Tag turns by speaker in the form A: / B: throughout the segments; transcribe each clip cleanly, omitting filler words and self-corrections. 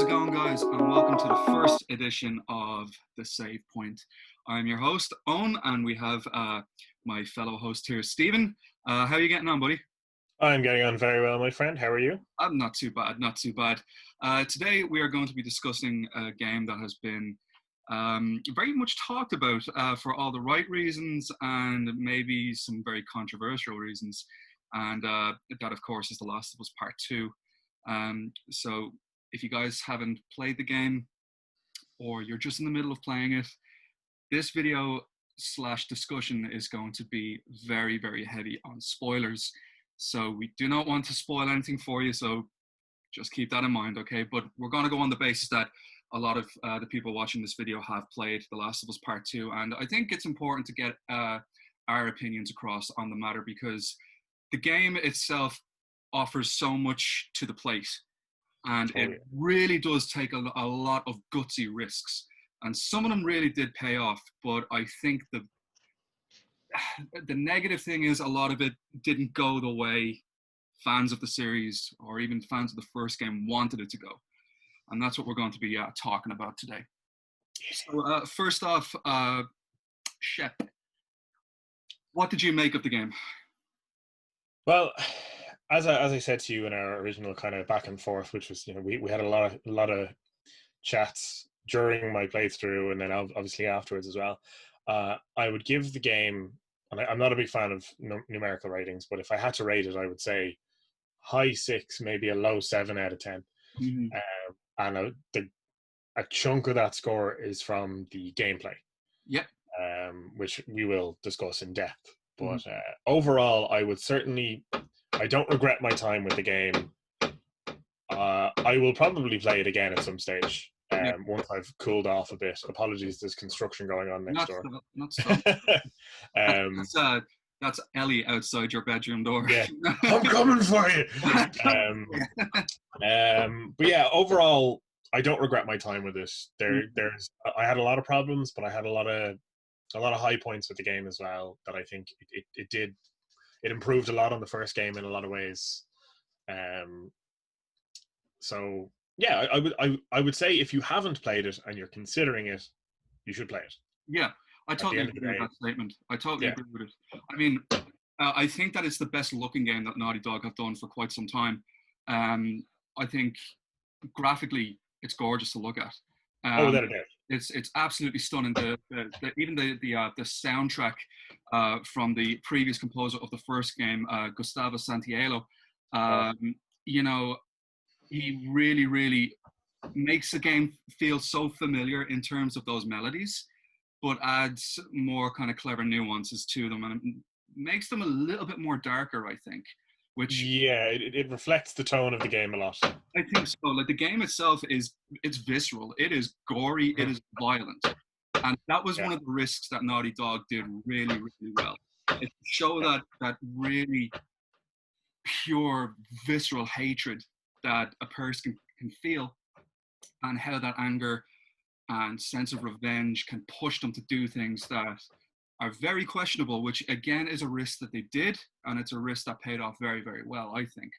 A: it going, guys? And welcome to the first edition of The Save Point. I'm your host, Owen, and we have my fellow host here, Stephen. How are you getting on, buddy?
B: I'm getting on very well, my friend. How are you?
A: I'm not too bad, not too bad. Today we are going to be discussing a game that has been very much talked about for all the right reasons and maybe some very controversial reasons. And that, of course, is The Last of Us Part 2. So if you guys haven't played the game or you're just in the middle of playing it, this video / discussion is going to be very, very heavy on spoilers. So we do not want to spoil anything for you, so just keep that in mind, okay? But we're going to go on the basis that a lot of the people watching this video have played The Last of Us Part 2, and I think it's important to get our opinions across on the matter because the game itself offers so much to the plate, and it really does take a lot of gutsy risks, and some of them really did pay off, but I think the negative thing is a lot of it didn't go the way fans of the series or even fans of the first game wanted it to go. And that's what we're going to be talking about today. So first off, Shep, what did you make of the game?
B: Well, as I said to you in our original kind of back and forth, which was, we had a lot of chats during my playthrough and then obviously afterwards as well. I would give the game, and I'm not a big fan of numerical ratings, but if I had to rate it, I would say high 6, maybe a low 7 out of 10.
A: Mm-hmm.
B: And a chunk of that score is from the gameplay.
A: Yep.
B: Which we will discuss in depth. But overall, I don't regret my time with the game. I will probably play it again at some stage. Once I've cooled off a bit. Apologies, there's construction going on next door.
A: That's Ellie outside your bedroom door.
B: Yeah, I'm coming for you. But yeah, overall, I don't regret my time with this. I had a lot of problems, but I had a lot of high points with the game as well. That I think it improved a lot on the first game in a lot of ways. So yeah, I would say if you haven't played it and you're considering it, you should play it.
A: Yeah, I totally agree with that statement. I totally agree with it. I mean, I think that it's the best looking game that Naughty Dog have done for quite some time. I think graphically, it's gorgeous to look at.
B: Without a doubt.
A: It's absolutely stunning. Even the soundtrack from the previous composer of the first game, Gustavo Santaolalla, he really, really makes the game feel so familiar in terms of those melodies, but adds more kind of clever nuances to them, and it makes them a little bit more darker, I think. Which
B: it reflects the tone of the game a lot.
A: I think so. Like the game itself it's visceral, it is gory, it is violent, and that was one of the risks that Naughty Dog did really, really well. It showed that really pure visceral hatred that a person can feel, and how that anger and sense of revenge can push them to do things that are very questionable, which again is a risk that they did, and it's a risk that paid off very, very well, I think.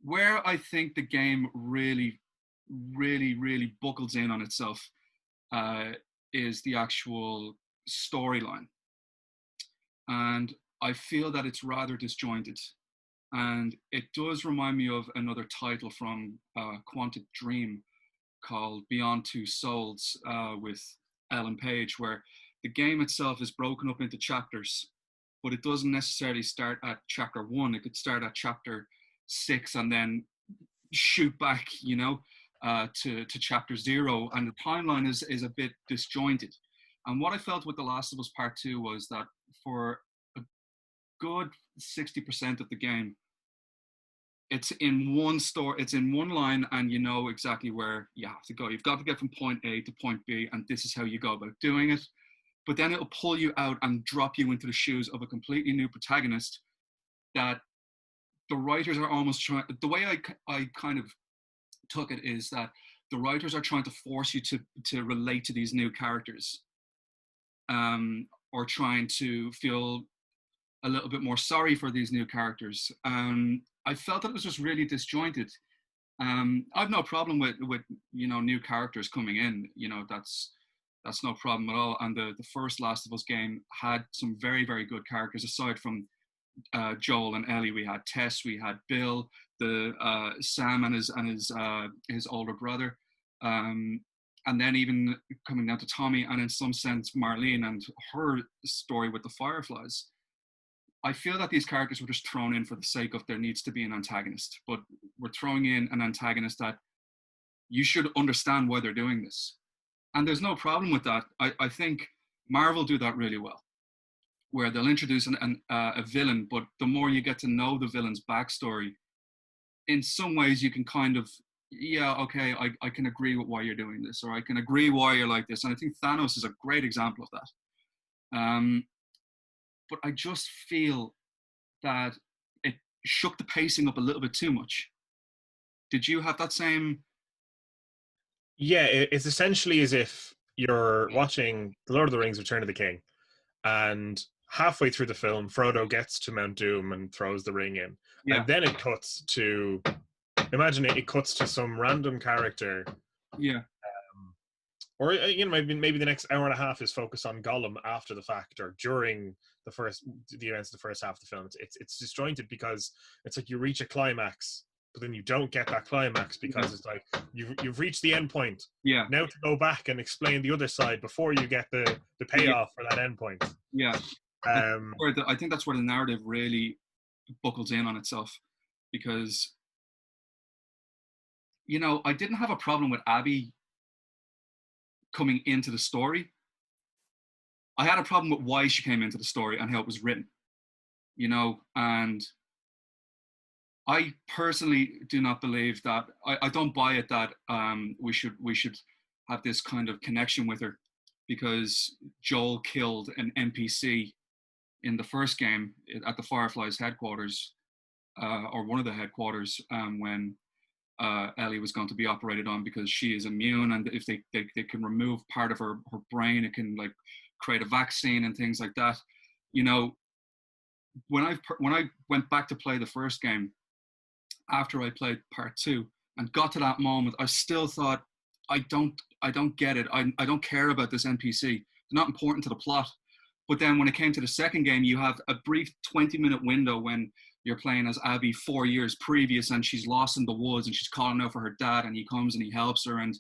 A: Where I think the game really, really, really buckles in on itself is the actual storyline. And I feel that it's rather disjointed. And it does remind me of another title from Quantic Dream called Beyond Two Souls with Ellen Page, where the game itself is broken up into chapters, but it doesn't necessarily start at chapter 1. It could start at chapter 6 and then shoot back, to chapter 0. And the timeline is a bit disjointed. And what I felt with The Last of Us Part 2 was that for a good 60% of the game, it's in one story, it's in one line, and you know exactly where you have to go. You've got to get from point A to point B, and this is how you go about doing it. But then it'll pull you out and drop you into the shoes of a completely new protagonist that the writers are almost trying. The way I kind of took it is that the writers are trying to force you to relate to these new characters, or trying to feel a little bit more sorry for these new characters. I felt that it was just really disjointed. I've no problem with new characters coming in. That's no problem at all. And the first Last of Us game had some very, very good characters. Aside from Joel and Ellie, we had Tess, we had Bill, the Sam and his older brother, and then even coming down to Tommy, and in some sense Marlene and her story with the Fireflies. I feel that these characters were just thrown in for the sake of there needs to be an antagonist, but we're throwing in an antagonist that you should understand why they're doing this. And there's no problem with that. I think Marvel do that really well, where they'll introduce a villain, but the more you get to know the villain's backstory, in some ways you can kind of, yeah, okay, I can agree with why you're doing this, or I can agree why you're like this. And I think Thanos is a great example of that. But I just feel that it shook the pacing up a little bit too much. Did you have that same?
B: Yeah, it's essentially as if you're watching The Lord of the Rings: Return of the King, and halfway through the film, Frodo gets to Mount Doom and throws the ring in,
A: Yeah,
B: and then it cuts to, imagine it cuts to some random character,
A: yeah,
B: or maybe the next hour and a half is focused on Gollum after the fact or during the events of the first half of the film. It's disjointed because it's like you reach a climax, but then you don't get that climax because
A: yeah,
B: it's like you've reached the end point.
A: yeah.
B: Now to go back and explain the other side before you get the
A: Yeah,
B: payoff for that end point.
A: yeah.
B: Um,
A: I think that's where the narrative really buckles in on itself, because I didn't have a problem with Abby coming into the story. I had a problem with why she came into the story and how it was written. And I personally do not believe that. I don't buy it that we should have this kind of connection with her because Joel killed an NPC in the first game at the Fireflies headquarters, or one of the headquarters, when Ellie was going to be operated on because she is immune, and if they can remove part of her brain, it can like create a vaccine and things like that. You know, when I went back to play the first game after I played part two and got to that moment, I still thought I don't get it. I don't care about this NPC. They're not important to the plot. But then when it came to the second game, you have a brief 20-minute window when you're playing as Abby 4 years previous, and she's lost in the woods, and she's calling out for her dad, and he comes and he helps her, and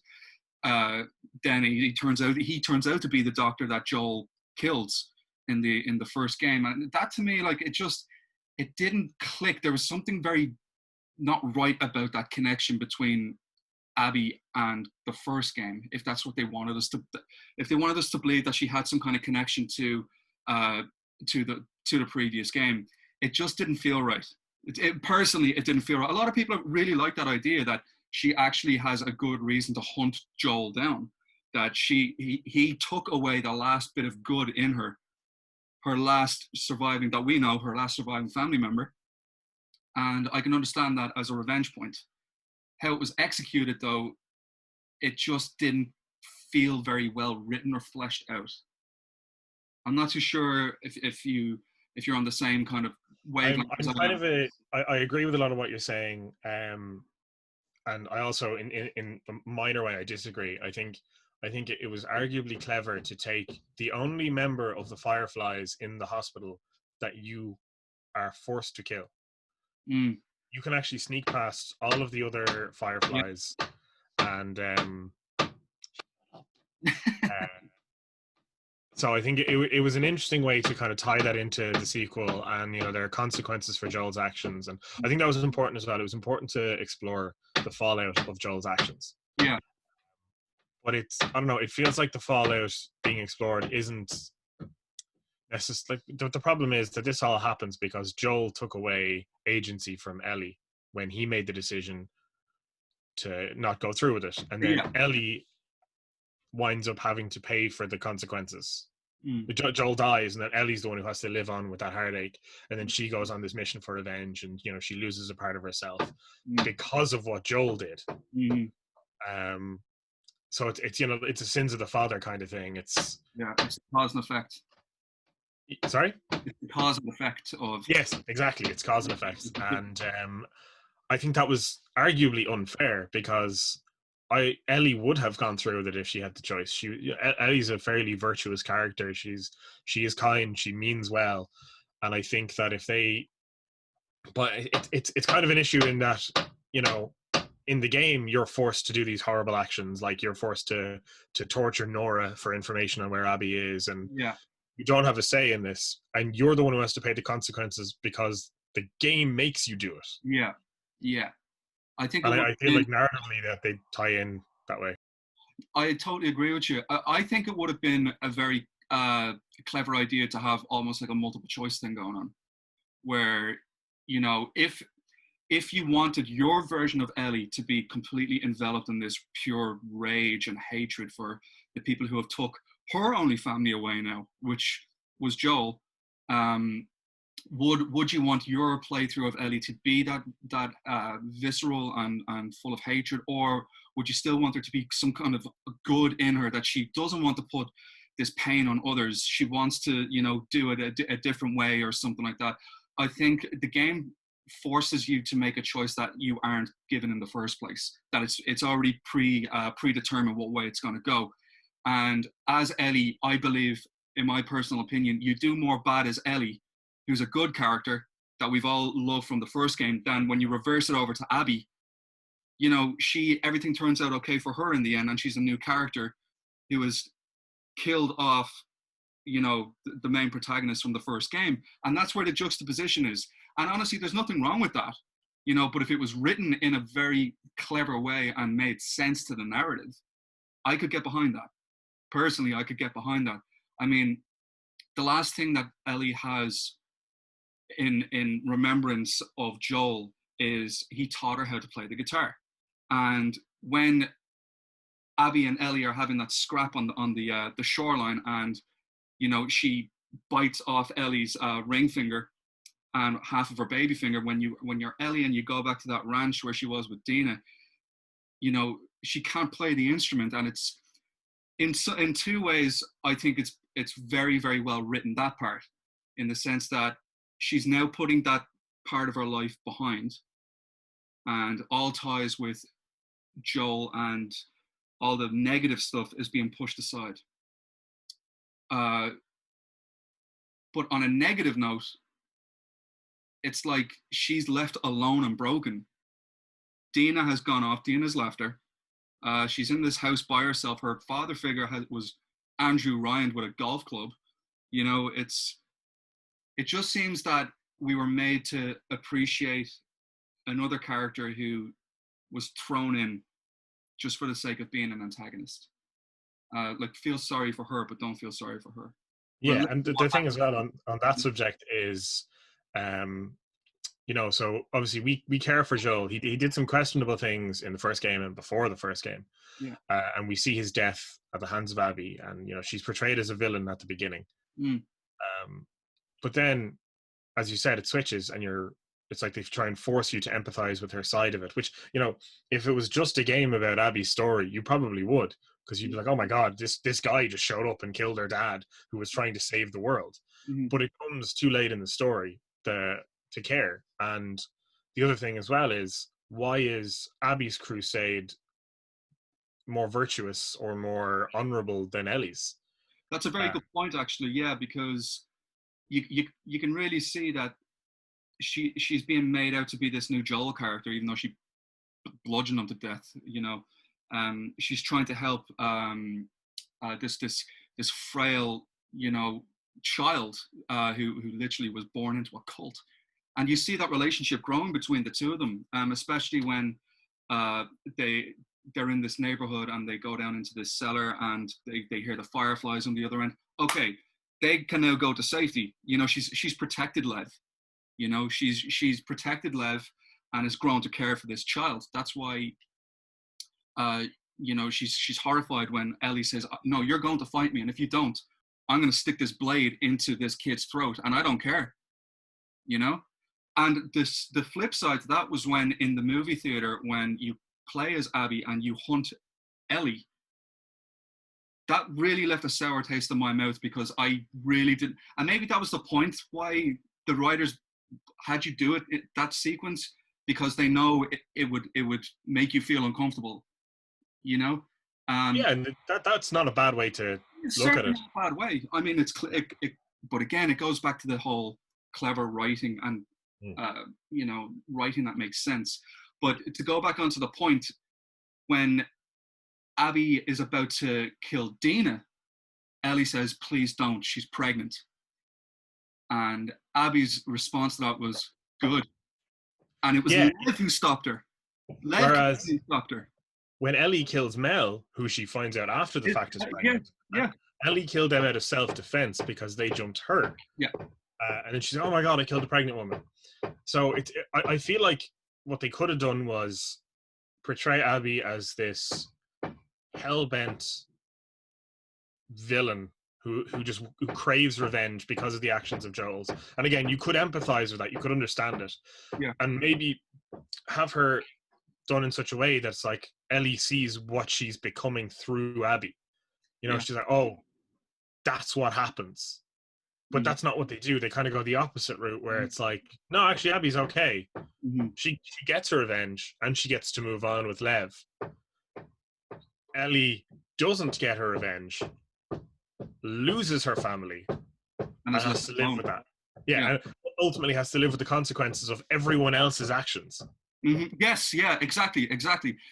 A: then he turns out to be the doctor that Joel kills in the first game, and that to me, like, it didn't click. There was something very not right about that connection between Abby and the first game. If that's what they wanted us to, if they wanted us to believe that she had some kind of connection uh, to the previous game, it just didn't feel right. Personally, it didn't feel right. A lot of people really like that idea that she actually has a good reason to hunt Joel down. That he took away the last bit of good in her last surviving, that we know, her last surviving family member, and I can understand that as a revenge point. How it was executed, though, it just didn't feel very well written or fleshed out. I'm not too sure if you're on the same kind of wavelength as
B: I'm
A: I
B: kind
A: am.
B: of I agree with a lot of what you're saying, and I also in a minor way I disagree. I think it was arguably clever to take the only member of the Fireflies in the hospital that you are forced to kill.
A: Mm,
B: You can actually sneak past all of the other
A: yeah,
B: Fireflies, and uh, so I think it was an interesting way to kind of tie that into the sequel, and there are consequences for Joel's actions, and I think that was important as well. It was important to explore the fallout of Joel's actions,
A: yeah,
B: but I don't know, it feels like the fallout being explored isn't necessarily the problem is that this all happens because Joel took away agency from Ellie when he made the decision to not go through with it, and then
A: yeah.
B: Ellie winds up having to pay for the consequences.
A: Mm,
B: Joel dies, and then Ellie's the one who has to live on with that heartache. And then she goes on this mission for revenge, and she loses a part of herself
A: mm,
B: because of what Joel did.
A: mm,
B: Um, so it's a sins of the father kind of thing.
A: yeah, it's the cause and effect.
B: Sorry.
A: It's the cause and effect of.
B: Yes, exactly. It's cause and effect, and I think that was arguably unfair because Ellie would have gone through with it if she had the choice. Ellie's a fairly virtuous character. She is kind. She means well, and I think that if they, but it's kind of an issue in that, you know, in the game you're forced to do these horrible actions, like you're forced to torture Nora for information on where Abby is, and
A: Yeah,
B: you don't have a say in this, and you're the one who has to pay the consequences because the game makes you do it.
A: yeah, yeah. I think it
B: And
A: would
B: I
A: have
B: feel
A: been.
B: like narratively that they tie in that way.
A: I totally agree with you. I think it would have been a very clever idea to have almost like a multiple choice thing going on, where if you wanted your version of Ellie to be completely enveloped in this pure rage and hatred for the people who have took her only family away now, which was Joel, um, would you want your playthrough of Ellie to be that visceral and full of hatred, or would you still want there to be some kind of good in her, that she doesn't want to put this pain on others, she wants to do it a different way or something like that? I think the game forces you to make a choice that you aren't given in the first place, that it's already predetermined what way it's going to go. And as Ellie, I believe, in my personal opinion, you do more bad as Ellie, who's a good character that we've all loved from the first game, than when you reverse it over to Abby. Everything turns out okay for her in the end, and she's a new character who was killed off, the main protagonist from the first game. And that's where the juxtaposition is. And honestly, there's nothing wrong with that, but if it was written in a very clever way and made sense to the narrative, I could get behind that. Personally, I could get behind that. I mean, the last thing that Ellie has in remembrance of Joel is he taught her how to play the guitar. And when Abby and Ellie are having that scrap on the shoreline, and she bites off Ellie's ring finger and half of her baby finger. When you're Ellie and you go back to that ranch where she was with Dina, she can't play the instrument, and it's in two ways. I think it's very, very well written, that part, in the sense that she's now putting that part of her life behind, and all ties with Joel and all the negative stuff is being pushed aside. But on a negative note, it's like she's left alone and broken. Dina has gone off. Dina's left her. She's in this house by herself. Her father figure was Andrew Ryan with a golf club. It just seems that we were made to appreciate another character who was thrown in just for the sake of being an antagonist. Like, feel sorry for her, but don't feel sorry for her.
B: Yeah, and the thing as well on that subject is, so obviously we care for Joel. He did some questionable things in the first game and before the first game,
A: Yeah.
B: And we see his death at the hands of Abby, and she's portrayed as a villain at the beginning.
A: Mm.
B: But then, as you said, it switches, and it's like they try and force you to empathize with her side of it. Which, if it was just a game about Abby's story, you probably would, because you'd be like, oh my god, this guy just showed up and killed her dad who was trying to save the world.
A: Mm-hmm.
B: But it comes too late in the story to care. And the other thing as well is, why is Abby's crusade more virtuous or more honorable than Ellie's?
A: That's a very good point, actually. Yeah, because you can really see that she's being made out to be this new Joel character, even though she bludgeoned him to death. She's trying to help this frail child who literally was born into a cult, and you see that relationship growing between the two of them, especially when they're in this neighborhood and they go down into this cellar and they hear the fireflies on the other end. Okay, they can now go to safety. She's protected Lev. She's protected Lev and has grown to care for this child. That's why she's horrified when Ellie says, no, you're going to fight me, and if you don't, I'm going to stick this blade into this kid's throat, and I don't care. And the flip side to that was when in the movie theater, when you play as Abby and you hunt Ellie, that really left a sour taste in my mouth, because I really didn't. And maybe that was the point why the writers had you do it, that sequence, because they know it would make you feel uncomfortable, you know.
B: Yeah, and that's not a bad way to
A: It's
B: look at
A: certainly
B: it.
A: not a bad way. I mean, but again, it goes back to the whole clever writing and
B: Mm.
A: writing that makes sense. But to go back onto the point, when Abby is about to kill Dina, Ellie says, "Please don't. She's pregnant." And Abby's response to that was good, and it was
B: Yeah.
A: Lev who stopped her. Lev
B: Whereas
A: stopped her.
B: when Ellie kills Mel, who she finds out after the fact is
A: Yeah,
B: pregnant,
A: yeah,
B: Ellie killed them out of self-defense because they jumped her.
A: yeah,
B: And then she's like, "Oh my god, I killed a pregnant woman." So I feel like what they could have done was portray Abby as this hell-bent villain who craves revenge because of the actions of Joel's. And again, you could empathize with that, you could understand it,
A: yeah,
B: and maybe have her done in such a way that's like Ellie sees what she's becoming through Abby.
A: yeah.
B: She's like, "Oh, that's what happens." But
A: Mm-hmm.
B: that's not what they do. They kind of go the opposite route, where it's like, "No, actually, Abby's okay.
A: Mm-hmm.
B: She gets her revenge, and she gets to move on with Lev." Ellie doesn't get her revenge, loses her family,
A: And
B: and
A: is left
B: has to live
A: alone.
B: with that. Yeah,
A: Yeah.
B: and ultimately has to live with the consequences of everyone else's actions.
A: Mm-hmm. Yes, yeah, exactly.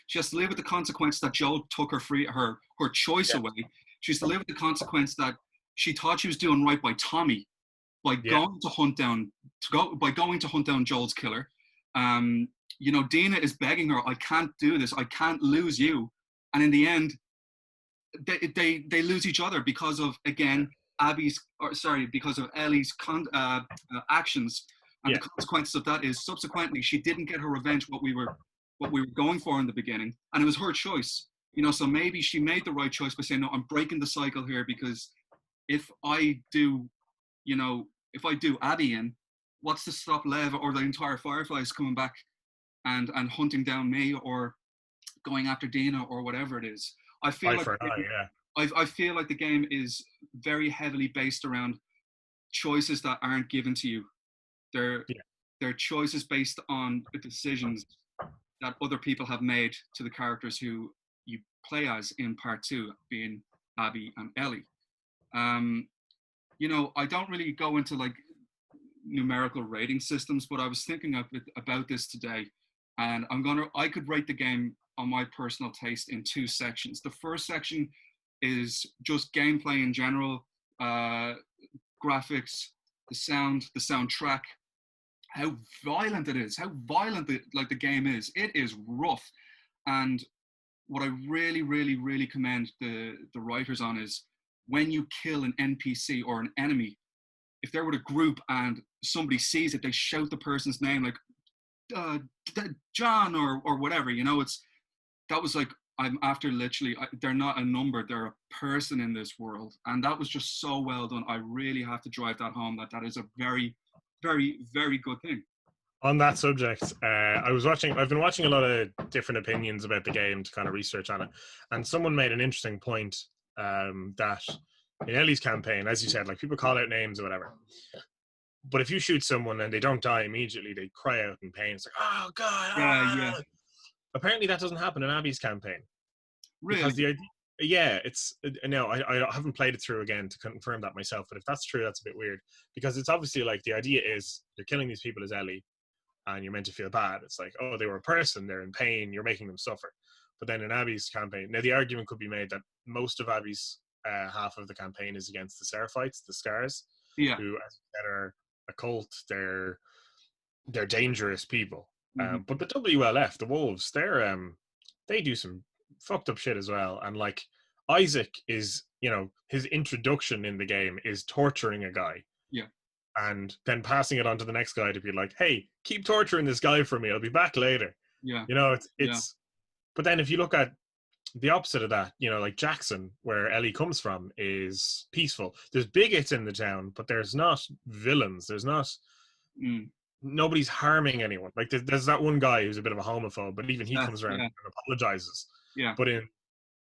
A: She has to live with the consequence that Joe took her choice
B: Yeah,
A: away. She has to live with the consequence that she thought she was doing right by Tommy by
B: yeah,
A: going to hunt down Joel's killer. Dina is begging her, "I can't do this. I can't lose you." And in the end, they lose each other because of, again, because of Ellie's actions, and the
B: yeah.
A: consequences of that is subsequently she didn't get her revenge, what we were going for in the beginning, and it was her choice. So maybe she made the right choice by saying, "No, I'm breaking the cycle here, because if I do, if I do Abby in, what's to stop Lev or the entire Fireflies coming back and hunting down me, or going after Dina, or whatever it is?" I feel
B: Eye
A: like
B: for an eye. Yeah,
A: I feel like the game is very heavily based around choices that aren't given to you. They're
B: yeah.
A: they're choices based on the decisions that other people have made to the characters who you play as in part two, being Abby and Ellie. Um, I don't really go into like numerical rating systems, but I was thinking about this today, and I could rate the game on my personal taste in two sections. The first section is just gameplay in general, graphics, the soundtrack, how violent it is, how violent the game is. It is rough, and what I really, really, really commend the writers on is when you kill an NPC or an enemy, if they're with a group and somebody sees it, they shout the person's name, like uh, John or whatever. That was like, I'm after literally, they're not a number, they're a person in this world, and that was just so well done. I really have to drive that home, that is a very, very, very good thing.
B: On that subject, I've been watching a lot of different opinions about the game to kind of research on it, and someone made an interesting point, that in Ellie's campaign, as you said, like people call out names or whatever, but if you shoot someone and they don't die immediately, they cry out in pain. It's like, "Oh god!"
A: Yeah, yeah,
B: Apparently, that doesn't happen in Abby's campaign, because
A: really.
B: the idea, yeah, it's no, I haven't played it through again to confirm that myself, but if that's true, that's a bit weird, because it's obviously like the idea is you're killing these people as Ellie, and you're meant to feel bad. It's like, oh, they were a person, they're in pain, you're making them suffer. But then in Abby's campaign, now the argument could be made that most of Abby's half of the campaign is against the Seraphites, the Scars,
A: Yeah.
B: who, as you said, are a cult. They're dangerous people.
A: Mm-hmm.
B: But the WLF, the Wolves, they do some fucked up shit as well. And like Isaac is, his introduction in the game is torturing a guy
A: Yeah,
B: and then passing it on to the next guy to be like, "Hey, keep torturing this guy for me. I'll be back later."
A: yeah,
B: It's
A: yeah,
B: it's. But then if you look at the opposite of that, like Jackson, where Ellie comes from, is peaceful. There's bigots in the town, but there's not villains. There's not.
A: mm.
B: Nobody's harming anyone. Like there's that one guy who's a bit of a homophobe, but even he comes around
A: Yeah,
B: and apologizes.
A: yeah.
B: But in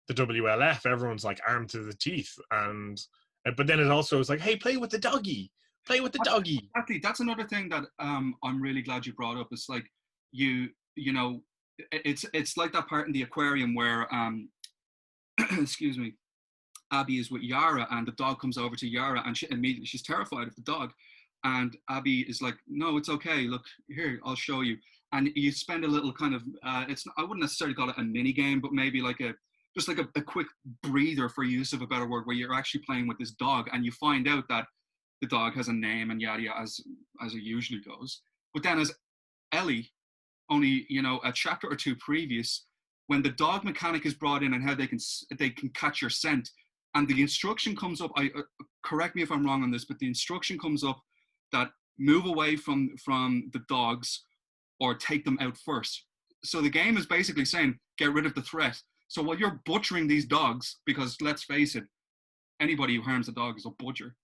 B: the WLF, everyone's like armed to the teeth, but then it also is like, "Hey, play with the doggy, play with the doggy."
A: Exactly. That's another thing that I'm really glad you brought up. It's like, you know, it's like that part in the aquarium where excuse me, Abby is with Yara, and the dog comes over to Yara, and immediately she's terrified of the dog, and Abby is like, "No, it's okay. Look here, I'll show you." And you spend a little kind of I wouldn't necessarily call it a mini game, but maybe like just like a quick breather, for use of a better word, where you're actually playing with this dog, and you find out that the dog has a name and yada yada, as it usually goes. But then as Ellie, only a chapter or two previous, when the dog mechanic is brought in and how they can catch your scent, and the instruction comes up. I correct me if I'm wrong on this, but the instruction comes up that move away from the dogs or take them out first. So the game is basically saying get rid of the threat. So while you're butchering these dogs, because let's face it, anybody who harms a dog is a butcher.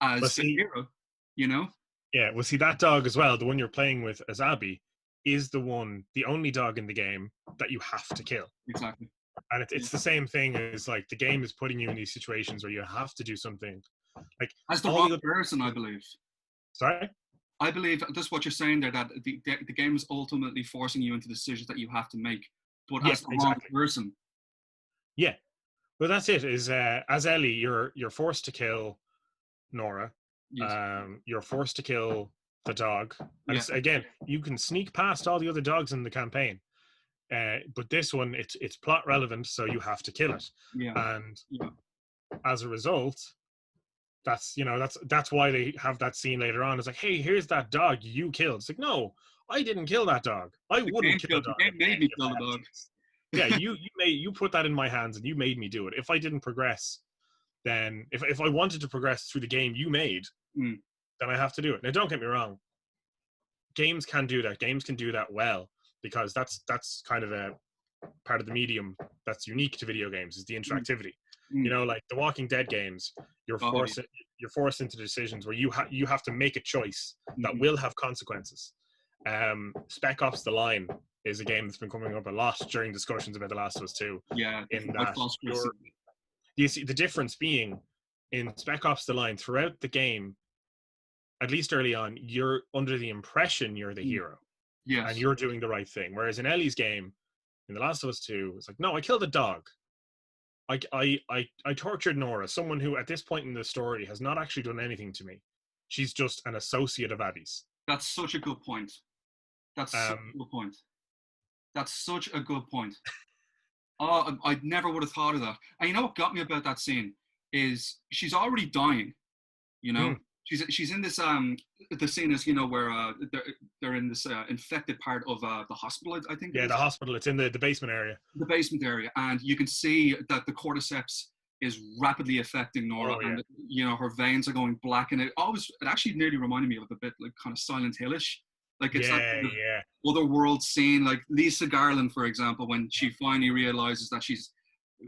A: As the hero, you know.
B: Yeah, well, see, that dog as well, the one you're playing with as Abby, is the only dog in the game that you have to kill.
A: Exactly.
B: And it's the same thing as like the game is putting you in these situations where you have to do something. Like
A: as the wrong person, I believe.
B: Sorry?
A: I believe that's what you're saying there, that the game is ultimately forcing you into decisions that you have to make, but as the wrong person.
B: Yeah. Well, that's it, is as Ellie, you're forced to kill Nora.
A: Yes.
B: You're forced to kill the dog. And
A: Yeah.
B: again, you can sneak past all the other dogs in the campaign. But this one, it's plot relevant, so you have to kill it.
A: Yeah.
B: And as a result, that's why they have that scene later on. It's like, hey, here's that dog you killed. It's like, no, I didn't kill that dog. I wouldn't kill a dog.
A: The game made me kill the dog.
B: Yeah, you put that in my hands and you made me do it. If I didn't progress, then if I wanted to progress through the game you made, then I have to do it. Now, don't get me wrong. Games can do that. Games can do that well, because that's kind of a part of the medium that's unique to video games, is the interactivity. Like the Walking Dead games, you're forced into decisions where you have to make a choice that will have consequences. Spec Ops: The Line is a game that's been coming up a lot during discussions about The Last of Us 2.
A: Yeah,
B: in that you see the difference being in Spec Ops: The Line, throughout the game, at least early on, you're under the impression you're the hero.
A: Yes.
B: And you're doing the right thing. Whereas in Ellie's game, in The Last of Us 2, it's like, no, I killed a dog. I tortured Nora, someone who at this point in the story has not actually done anything to me. She's just an associate of Abby's.
A: That's such a good point. That's such a good point. That's such a good point. Oh, I never would have thought of that. And you know what got me about that scene is she's already dying. She's in this the scene is where they're in this infected part of the hospital, I think.
B: Yeah, the hospital. It's in the basement area.
A: The basement area, and you can see that the cordyceps is rapidly affecting Nora, and her veins are going black, and it actually nearly reminded me of a bit like kind of Silent Hillish. Like it's that kind of otherworld scene, like Lisa Garland, for example, when she finally realizes that she's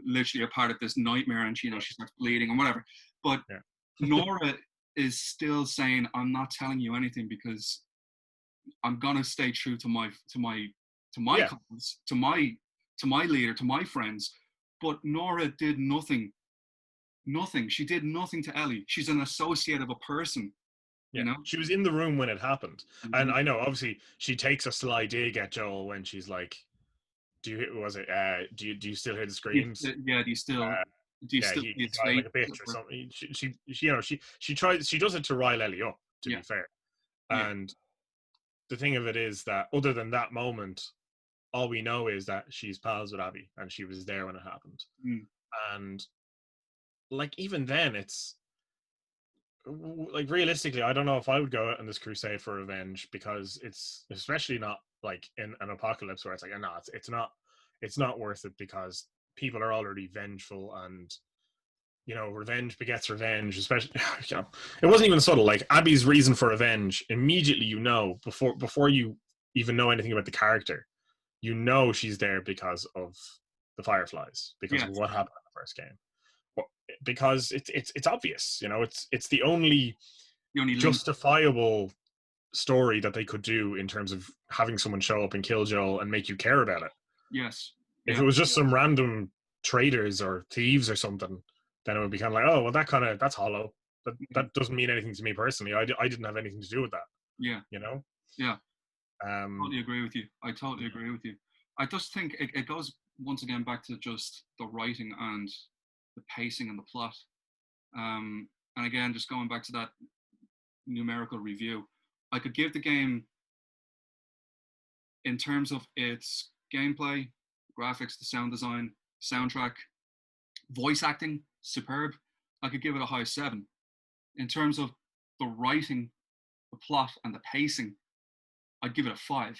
A: literally a part of this nightmare, and she starts bleeding and whatever. But Nora is still saying, "I'm not telling you anything because I'm gonna stay true to my cause, to my leader, to my friends." But Nora did nothing. Nothing. She did nothing to Ellie. She's an associate of a person.
B: She was in the room when it happened. And I know, obviously, she takes a sly dig at Joel when she's like, do you still hear the screams?
A: Do you still
B: he got like a bitch or something. She tries, she does it to rile Ellie up, to be fair. And the thing of it is that other than that moment, all we know is that she's pals with Abby and she was there when it happened. And like, even then, it's like, realistically, I don't know if I would go out on this crusade for revenge, because it's especially not like in an apocalypse where it's like, no, it's not worth it, because people are already vengeful, and revenge begets revenge. Especially, it wasn't even subtle. Like, Abby's reason for revenge, immediately, before you even know anything about the character, she's there because of the Fireflies, because of what happened in the first game. Because it's obvious, it's the only justifiable story that they could do in terms of having someone show up and kill Joel and make you care about it.
A: Yes.
B: If it was just some random traitors or thieves or something, then it would be kind of like, oh, well, that's hollow. That doesn't mean anything to me personally. I didn't have anything to do with that.
A: Yeah.
B: Yeah.
A: Totally agree with you. I totally agree with you. I just think it goes once again back to just the writing and the pacing and the plot. And again, just going back to that numerical review, I could give the game, in terms of its gameplay, graphics, the sound design, soundtrack, voice acting, superb. I could give it a high 7. In terms of the writing, the plot, and the pacing, I'd give it a 5.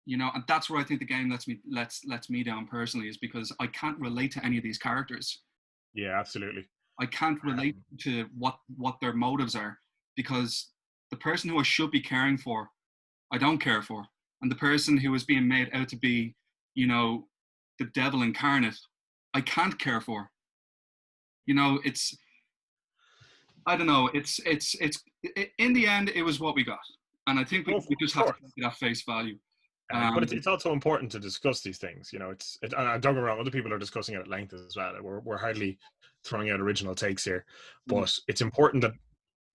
A: And that's where I think the game lets me down personally, is because I can't relate to any of these characters.
B: Yeah, absolutely.
A: I can't relate to what their motives are, because the person who I should be caring for, I don't care for, and the person who is being made out to be, the devil incarnate, I can't care for. It's, I don't know. It's in the end, it was what we got, and I think
B: Well,
A: we just
B: of
A: have to
B: course.
A: take it at face value.
B: But it's also important to discuss these things. And don't get me wrong, other people are discussing it at length as well. We're hardly throwing out original takes here,
A: Mm,
B: but it's important that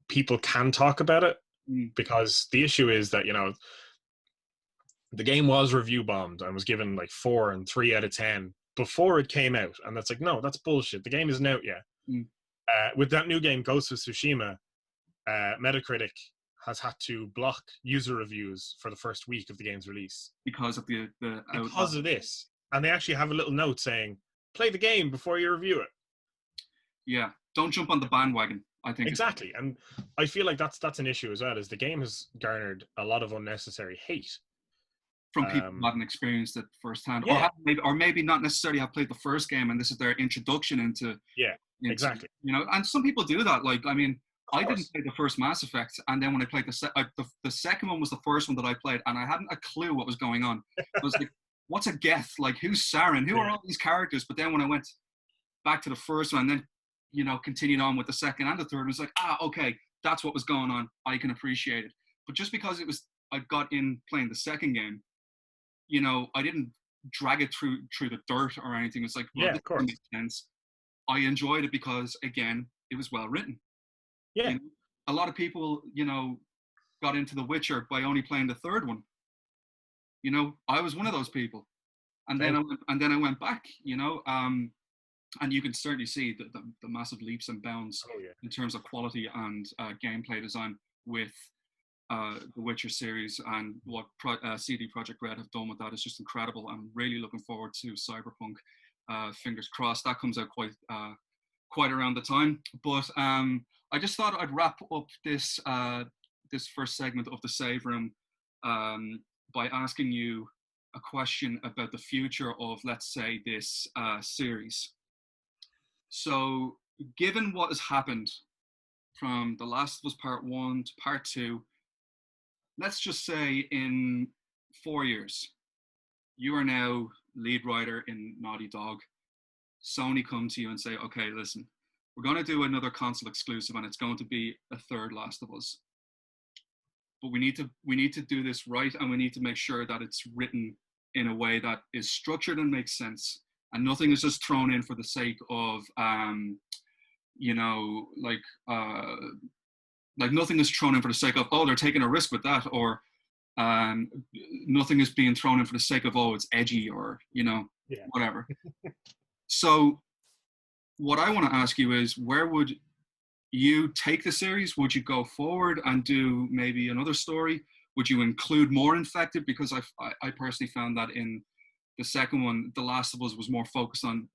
B: people can talk about it,
A: mm,
B: because the issue is that the game was review bombed and was given like 4 and 3 out of 10 before it came out, and that's like, no, that's bullshit. The game isn't out yet.
A: mm.
B: With that new game, Ghost of Tsushima, Metacritic has had to block user reviews for the first week of the game's release
A: Because of the
B: because of this, and they actually have a little note saying, "Play the game before you review it."
A: Yeah, don't jump on the bandwagon, I think.
B: Exactly, and I feel like that's an issue as well. Is the game has garnered a lot of unnecessary hate
A: From people who haven't experienced it firsthand,
B: yeah,
A: or maybe not necessarily have played the first game, and this is their introduction into,
B: yeah, exactly.
A: And some people do that. Like, I mean,
B: Of
A: I didn't
B: course.
A: play the first Mass Effect, and then when I played the second one was the first one that I played, and I hadn't a clue what was going on. I was like, what's a Geth? Like, who's Saren? Who are all these characters? But then when I went back to the first one, and then continued on with the second and the third, it was like, okay, that's what was going on. I can appreciate it. But just because I got in playing the second game, I didn't drag it through the dirt or anything. It's like, well,
B: Yeah,
A: this
B: of course.
A: doesn't make sense. I enjoyed it because, again, it was well written.
B: Yeah,
A: A lot of people, got into The Witcher by only playing the third one. I was one of those people, and then I went back. And you can certainly see the massive leaps and bounds
B: oh yeah,
A: in terms of quality and gameplay design with the Witcher series, and what CD Projekt Red have done with that is just incredible. I'm really looking forward to Cyberpunk. Fingers crossed that comes out quite around the time. But I just thought I'd wrap up this first segment of the Save Room by asking you a question about the future of, let's say, this series. So, given what has happened from The Last of Us Part 1 to Part 2, let's just say in 4 years, you are now lead writer in Naughty Dog. Sony come to you and say, okay, listen, we're going to do another console exclusive, and it's going to be a third Last of Us. But we need to do this right, and we need to make sure that it's written in a way that is structured and makes sense, and nothing is just thrown in for the sake of like nothing is thrown in for the sake of, oh, they're taking a risk with that, or nothing is being thrown in for the sake of, oh, it's edgy, or whatever. So what I want to ask you is, where would you take the series? Would you go forward and do maybe another story? Would you include more Infected? Because I personally found that in the second one, The Last of Us was more focused on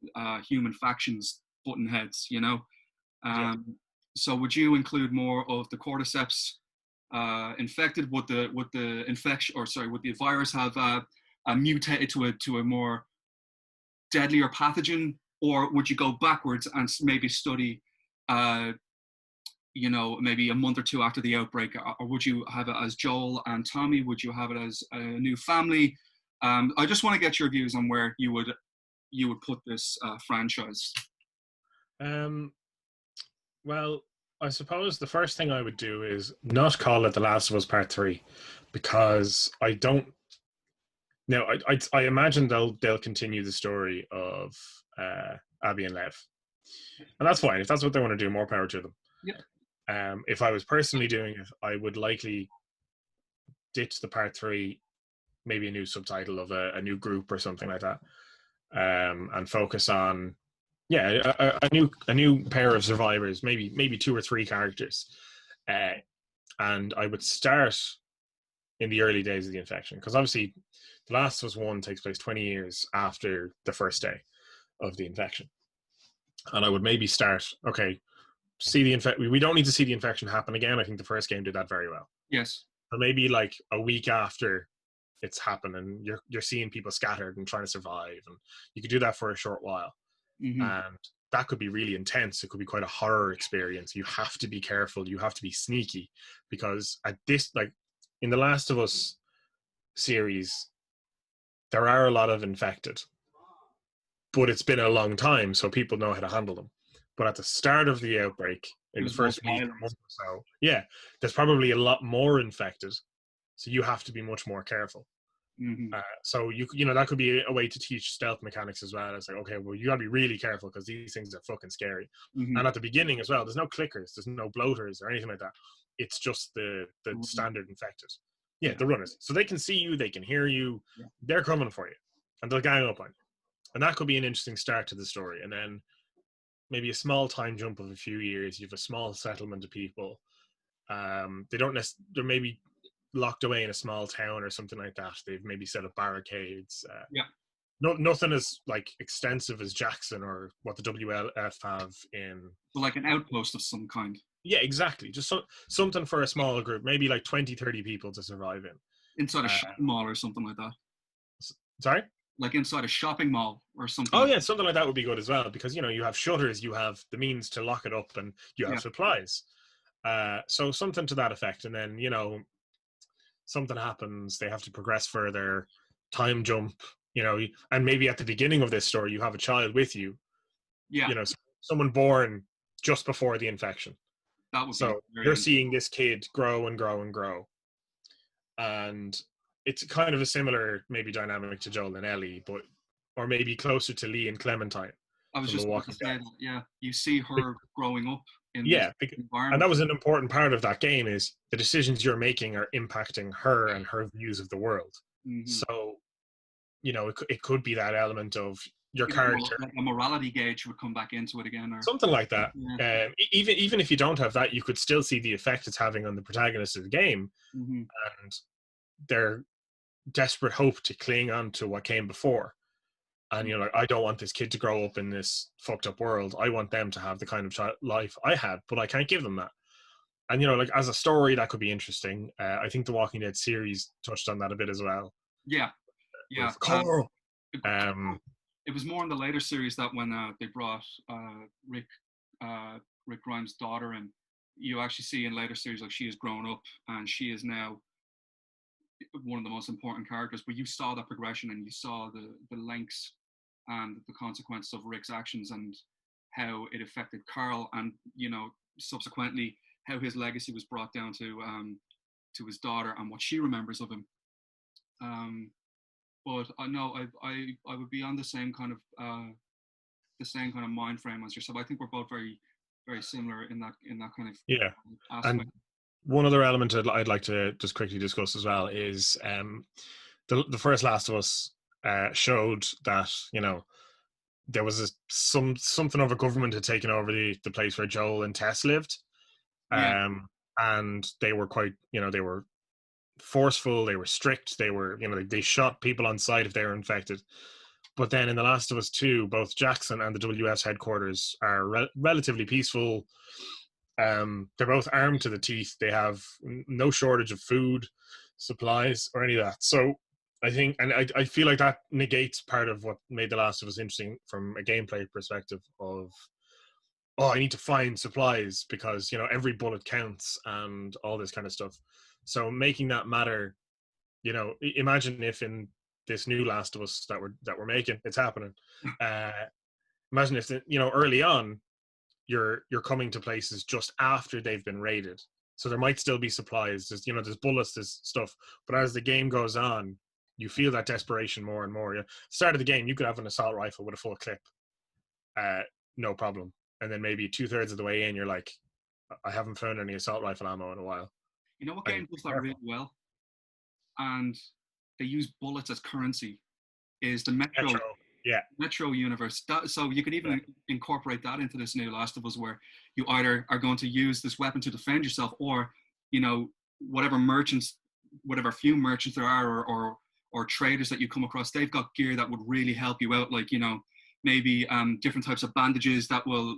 A: human factions button heads,
B: yeah.
A: So would you include more of the cordyceps infected? Would the infection, or sorry, would the virus have mutated to a more deadlier pathogen, or would you go backwards and maybe study maybe a month or two after the outbreak, or would you have it as Joel and Tommy? Would you have it as a new family? I just want to get your views on where you would put this franchise.
B: Well, I suppose the first thing I would do is not call it The Last of Us Part 3, because I don't. Now, I imagine they'll continue the story of Abby and Lev, and that's fine if that's what they want to do. More power to them.
A: Yeah.
B: If I was personally doing it, I would likely ditch the part 3, maybe a new subtitle of a new group or something like that, and focus on a new pair of survivors, maybe 2 or 3 characters, uh, and I would start in the early days of the infection, because obviously The Last of Us 1 takes place 20 years after the first day of the infection, and I would maybe start, okay, see the we don't need to see the infection happen again. I think the first game did that very well.
A: Yes.
B: But maybe like a week after it's happened, and you're seeing people scattered and trying to survive, and you could do that for a short while,
A: Mm-hmm.
B: and that could be really intense. It could be quite a horror experience. You have to be careful. You have to be sneaky, because at this, like in the Last of Us series, there are a lot of infected, but it's been a long time, so people know how to handle them. But at the start of the outbreak,
A: It
B: in the
A: was more
B: first week or
A: violent.
B: month or so, yeah, there's probably a lot more infected, so you have to be much more careful.
A: Mm-hmm.
B: So you know that could be a way to teach stealth mechanics as well. It's like, okay, well, you got to be really careful because these things are fucking scary.
A: Mm-hmm.
B: And at the beginning as well, there's no clickers, there's no bloaters or anything like that. It's just the standard infected. Yeah,
A: Yeah.
B: the runners. So they can see you, they can hear you,
A: Yeah.
B: they're coming for you, and they'll gang up on you. And that could be an interesting start to the story. And then maybe a small time jump of a few years. You have a small settlement of people. They don't they're maybe locked away in a small town or something like that. They've maybe set up barricades.
A: Yeah.
B: Nothing as like extensive as Jackson or what the WLF have in.
A: So like an outpost of some kind.
B: Yeah, exactly. Just something for a small group, maybe like 20, 30 people to survive in.
A: Inside a
B: Uh,
A: shopping mall or something like that.
B: Sorry?
A: Like inside a shopping mall or something
B: Oh
A: like
B: yeah, something like that would be good as well, because you have shutters, you have the means to lock it up, and you
A: that.
B: have
A: Yeah.
B: supplies. So something to that effect, and then something happens, they have to progress further, time jump, and maybe at the beginning of this story you have a child with you,
A: Yeah.
B: someone born just before the infection.
A: That would be
B: So
A: very
B: you're
A: interesting.
B: seeing this kid grow and grow and grow, and it's kind of a similar maybe dynamic to Joel and Ellie, or maybe closer to Lee and Clementine
A: I was
B: from The
A: just about to
B: Walking
A: say
B: Dead.
A: that, yeah. You see her growing up in this
B: Yeah, and
A: environment.
B: that was an important part of that game, is the decisions you're making are impacting her and her views of the world.
A: Mm-hmm.
B: So it could be that element of your
A: You know,
B: character,
A: like a morality gauge would come back into it again, or
B: something like that.
A: yeah.
B: Even if you don't have that, you could still see the effect it's having on the protagonist of the game,
A: Mm-hmm.
B: and their desperate hope to cling on to what came before. And like, I don't want this kid to grow up in this fucked up world. I want them to have the kind of life I had, but I can't give them that. And like, as a story, that could be interesting. I think the Walking Dead series touched on that a bit as well,
A: Yeah, yeah.
B: with Carl.
A: It,
B: Um,
A: it was more in the later series that when they brought Rick Rick Grimes' daughter in, you actually see in later series like she has grown up and she is now one of the most important characters. But you saw that progression and you saw the lengths and the consequences of Rick's actions and how it affected Carl, and subsequently how his legacy was brought down to his daughter and what she remembers of him. But I know I would be on the same kind of mind frame as yourself. I think we're both very very similar in that kind of
B: yeah, and
A: aspect.
B: one other element I'd like to just quickly discuss as well is the first Last of Us showed that there was something of a government had taken over the place where Joel and Tess lived,
A: Yeah,
B: and they were quite they were forceful, they were strict, they were they shot people on sight if they were infected. But then in The Last of Us 2, both Jackson and the WS headquarters are relatively peaceful. They're both armed to the teeth. They have no shortage of food, supplies, or any of that. So I think, and I feel like that negates part of what made The Last of Us interesting from a gameplay perspective of, oh, I need to find supplies because, every bullet counts and all this kind of stuff. So making that matter, imagine if in this new Last of Us that we're making, it's happening. Uh, Imagine if early on you're coming to places just after they've been raided, so there might still be supplies. There's bullets, there's stuff, but as the game goes on, you feel that desperation more and more. Start of the game, you could have an assault rifle with a full clip, uh, no problem, and then maybe 2/3 of the way in, you're like, I haven't found any assault rifle ammo in a while.
A: you know what
B: I need
A: game
B: to be
A: does that really
B: careful.
A: well? and they use bullets as currency is the Metro
B: Metro. Yeah.
A: Metro universe. So you could
B: Yeah.
A: even incorporate that into this new Last of Us, where you either are going to use this weapon to defend yourself, or whatever merchants, whatever few merchants there are, or traders that you come across, they've got gear that would really help you out. Like maybe different types of bandages that will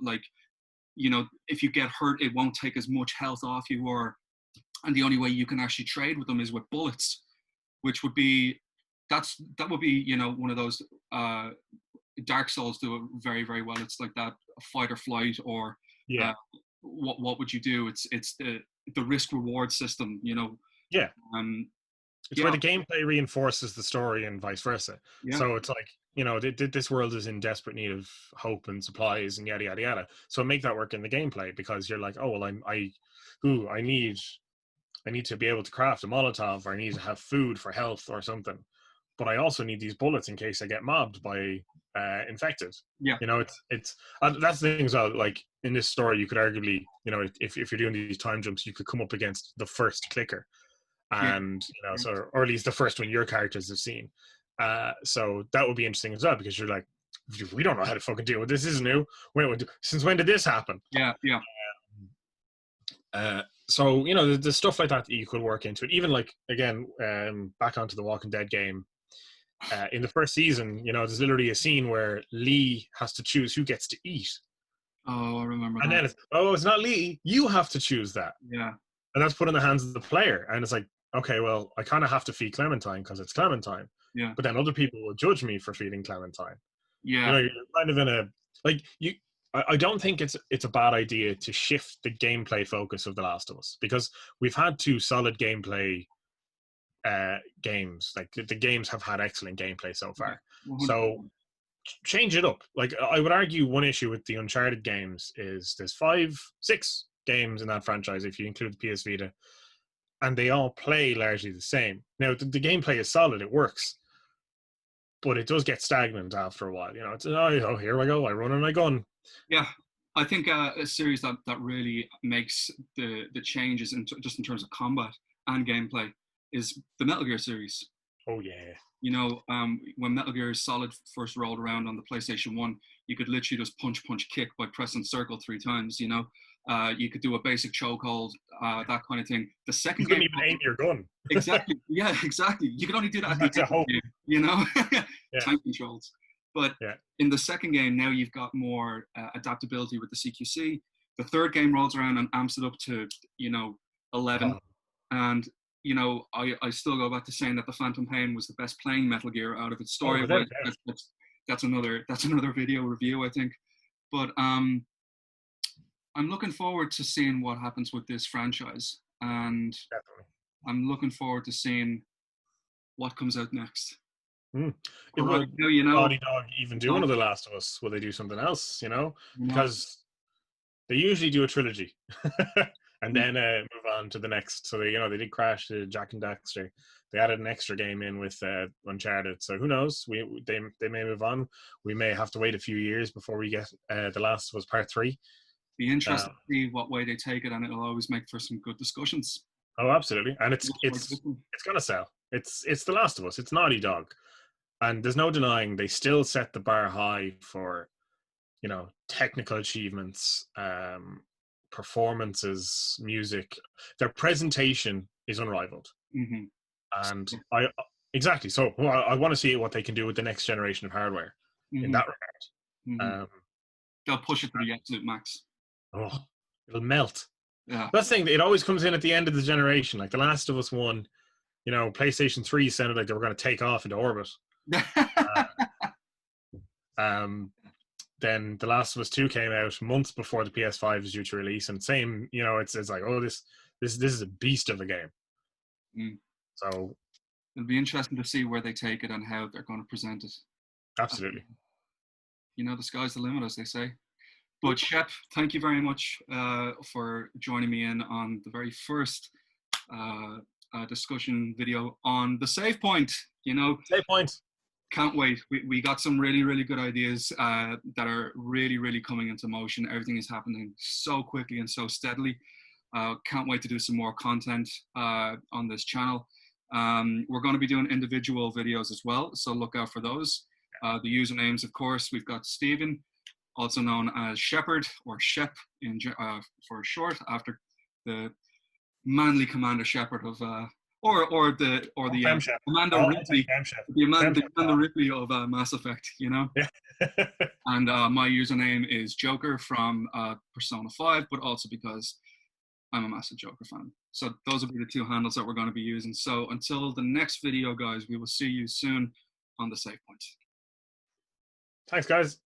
A: if you get hurt, it won't take as much health off you, and the only way you can actually trade with them is with bullets, which would be that would be one of those Dark Souls do it very, very well. It's like that fight or flight, or
B: Yeah.
A: What would you do? It's the risk reward system.
B: Yeah.
A: Um,
B: It's
A: yeah,
B: where the gameplay reinforces the story and vice versa.
A: yeah,
B: So it's like, this world is in desperate need of hope and supplies and yada yada yada. So make that work in the gameplay, because you're like, oh well, I need to be able to craft a Molotov, or I need to have food for health or something. But I also need these bullets in case I get mobbed by infected.
A: yeah,
B: It's that's the thing as well. Like in this story, you could arguably, if you're doing these time jumps, you could come up against the first clicker,
A: yeah,
B: and so, or at least the first one your characters have seen. So that would be interesting as well, because you're like, we don't know how to fucking deal with this. This is new. Since when did this happen?
A: yeah, yeah.
B: So the stuff like that you could work into it. Even like, again, back onto the Walking Dead game. In the first season, there's literally a scene where Lee has to choose who gets to eat,
A: Oh, I remember
B: and
A: that.
B: then it's not Lee. You have to choose that,
A: Yeah,
B: and that's put in the hands of the player. And it's like, okay, well, I kind of have to feed Clementine because it's Clementine,
A: yeah,
B: but then other people will judge me for feeding Clementine.
A: yeah.
B: You're kind of in a like you. I don't think it's a bad idea to shift the gameplay focus of The Last of Us, because we've had two solid gameplay games. Like the games have had excellent gameplay so
A: Yeah,
B: far.
A: 100%.
B: So change it up. Like, I would argue one issue with the Uncharted games is there's 6 games in that franchise if you include the PS Vita, and they all play largely the same. Now the gameplay is solid, it works, but it does get stagnant after a while. It's here I go, I run and I gun.
A: Yeah, I think a series that really makes the changes just in terms of combat and gameplay is the Metal Gear series.
B: Oh yeah.
A: When Metal Gear Solid first rolled around on the PlayStation 1, you could literally just punch, kick by pressing circle 3 times. You could do a basic chokehold, that kind of thing. The
B: You
A: second
B: couldn't
A: game,
B: even aim your gun.
A: exactly, yeah, exactly. You can only do that at the
B: That's a hope.
A: game,
B: Yeah.
A: tank controls. But
B: Yeah.
A: in the second game, now you've got more adaptability with the CQC. The third game rolls around and amps it up to 11, and I still go back to saying that the Phantom Pain was the best playing Metal Gear out of its story.
B: Without a doubt.
A: That's another video review, I think. But I'm looking forward to seeing what happens with this franchise, and
B: Definitely.
A: I'm looking forward to seeing what comes out next.
B: Mm.
A: But right now,
B: Will Naughty Dog even do one of The Last of Us? Will they do something else? Because they usually do a trilogy and then move on to the next. So they did Crash, Jack and Daxter. They added an extra game in with Uncharted. So who knows? They may move on. We may have to wait a few years before we get The Last of Us Part 3.
A: Be interested to see what way they take it, and it'll always make for some good discussions.
B: Oh, absolutely. And it's gonna sell. It's The Last of Us. It's Naughty Dog. And there's no denying they still set the bar high for, technical achievements, performances, music. Their presentation is unrivaled.
A: Mm-hmm.
B: And exactly. So I want to see what they can do with the next generation of hardware in that regard.
A: Mm-hmm. They'll push it to the absolute max.
B: Oh, it'll melt.
A: Yeah.
B: That's the thing. It always comes in at the end of the generation. Like The Last of Us 1, PlayStation 3 sounded like they were going to take off into orbit. Then The Last of Us 2 came out months before the PS5 is due to release, and same, it's like, oh, this is a beast of a game. So
A: it'll be interesting to see where they take it and how they're going to present it.
B: Absolutely.
A: The sky's the limit, as they say. But Shep, thank you very much for joining me in on the very first discussion video on the Save Point.
B: Save Point.
A: Can't wait. We got some really, really good ideas that are really, really coming into motion. Everything is happening so quickly and so steadily. Can't wait to do some more content on this channel. We're going to be doing individual videos as well, so look out for those. The usernames, of course, we've got Stephen, also known as Shepherd or Shep for short, after the manly Commander Shepard of, or the
B: Fem Shep.
A: Commander
B: I'll take
A: Ripley,
B: Fem Shep.
A: the Commander Ripley of Mass Effect, you know.
B: Yeah.
A: And my username is Joker from Persona 5, but also because I'm a massive Joker fan. So those will be the two handles that we're going to be using. So until the next video, guys, we will see you soon on the save point.
B: Thanks, guys.